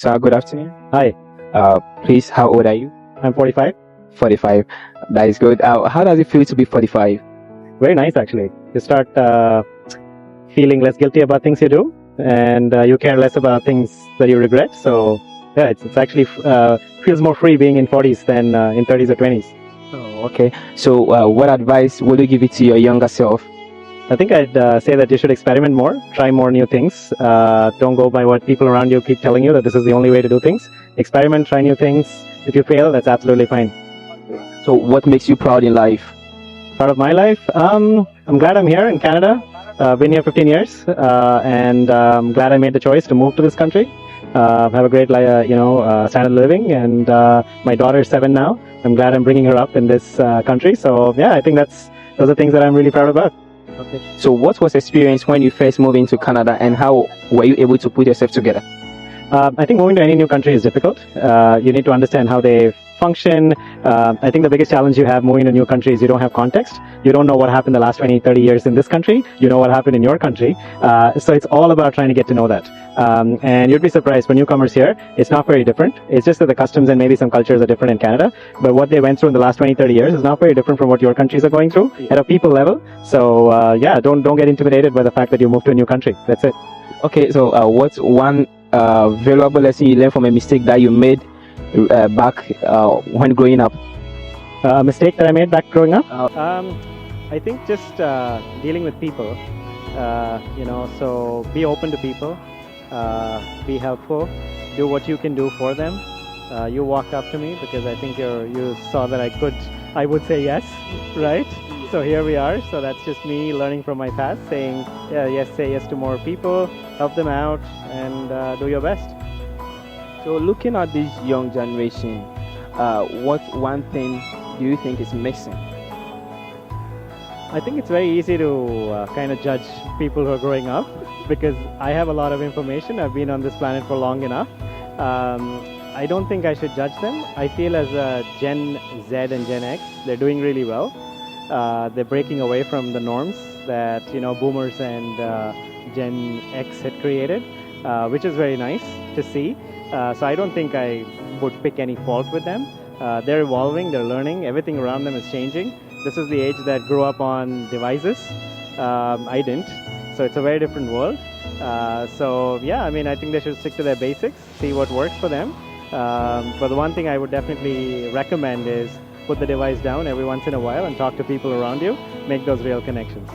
So, good afternoon. Hi, Please, how old are you? I'm 45. 45. That is good. How does it feel to be 45? Very nice, actually. You start feeling less guilty about things you do, and you care less about things that you regret. So, yeah, it's actually feels more free being in 40s than in 30s or 20s. Oh, okay. So, what advice would you give it to your younger self? I think I'd say that you should experiment more, try more new things. Don't go by what people around you keep telling you that this is the only way to do things. Experiment, try new things. If you fail, that's absolutely fine. So, what makes you proud in life? Part of my life. I'm glad I'm here in Canada. Been here 15 years, and I'm glad I made the choice to move to this country. Have a great, standard of living, and my daughter is 7 now. I'm glad I'm bringing her up in this country. So yeah, I think those are things that I'm really proud about. Okay. So, what was the experience when you first moved into Canada, and how were you able to put yourself together? I think moving to any new country is difficult. You need to understand how they function. I think the biggest challenge you have moving to a new country is you don't have context. You don't know what happened the last 20, 30 years in this country. You know what happened in your country. So it's all about trying to get to know that. And you'd be surprised for newcomers here, it's not very different. It's just that the customs and maybe some cultures are different in Canada. But what they went through in the last 20, 30 years is not very different from what your countries are going through at a people level. So don't get intimidated by the fact that you moved to a new country. That's it. Okay. So, what's one valuable lesson you learned from a mistake that you made back when growing up? A mistake that I made back growing up? I think just dealing with people, so be open to people, be helpful, do what you can do for them. You walked up to me because I think you saw that I would say yes, right? So here we are. So that's just me learning from my past, saying yes, say yes to more people, help them out, and do your best. So, looking at this young generation, what one thing do you think is missing? I think it's very easy to kind of judge people who are growing up because I have a lot of information. I've been on this planet for long enough. I don't think I should judge them. I feel as Gen Z and Gen X, they're doing really well. They're breaking away from the norms that boomers and Gen X had created, which is very nice to see. So I don't think I would pick any fault with them. They're evolving, they're learning, everything around them is changing. This is the age that grew up on devices. I didn't. So it's a very different world. So yeah, I mean, I think they should stick to their basics, see what works for them. But the one thing I would definitely recommend is put the device down every once in a while and talk to people around you, make those real connections.